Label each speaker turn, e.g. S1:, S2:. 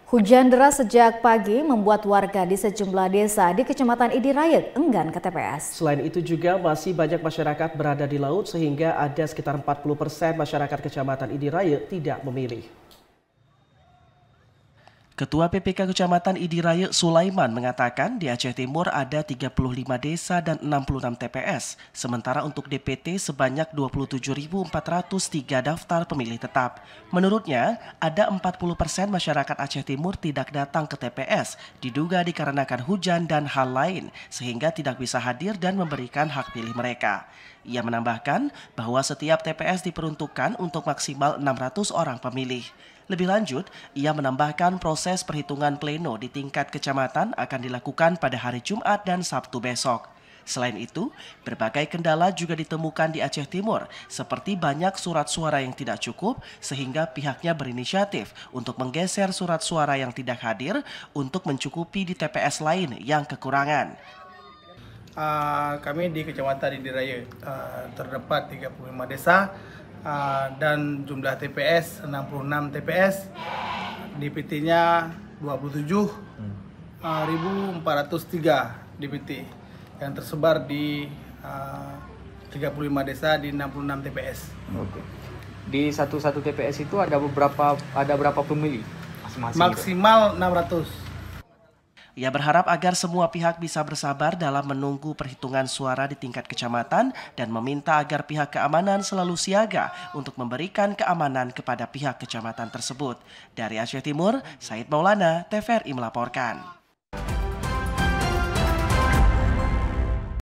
S1: Hujan deras sejak pagi membuat warga di sejumlah desa di Kecamatan Idirayet enggan ke TPS.
S2: Selain itu juga masih banyak masyarakat berada di laut sehingga ada sekitar 40% masyarakat Kecamatan Idirayet tidak memilih. Ketua PPK Kecamatan Idirayet Sulaiman mengatakan di Aceh Timur ada 35 desa dan 66 TPS, sementara untuk DPT sebanyak 27.403 daftar pemilih tetap. Menurutnya, ada 40% masyarakat Aceh Timur tidak datang ke TPS, diduga dikarenakan hujan dan hal lain, sehingga tidak bisa hadir dan memberikan hak pilih mereka. Ia menambahkan bahwa setiap TPS diperuntukkan untuk maksimal 600 orang pemilih. Lebih lanjut, ia menambahkan proses perhitungan pleno di tingkat kecamatan akan dilakukan pada hari Jumat dan Sabtu besok. Selain itu, berbagai kendala juga ditemukan di Aceh Timur, seperti banyak surat suara yang tidak cukup, sehingga pihaknya berinisiatif untuk menggeser surat suara yang tidak hadir untuk mencukupi di TPS lain yang kekurangan.
S3: Kami di Kecamatan Idirayet terdapat 35 desa dan jumlah TPS 66 TPS, DPT-nya 27.403 DPT yang tersebar di 35 desa di 66 TPS.
S4: Oke. Di satu TPS itu ada berapa pemilih?
S3: Maksimal 600.
S2: Ia berharap agar semua pihak bisa bersabar dalam menunggu perhitungan suara di tingkat kecamatan dan meminta agar pihak keamanan selalu siaga untuk memberikan keamanan kepada pihak kecamatan tersebut. Dari Aceh Timur, Said Maulana, TVRI melaporkan.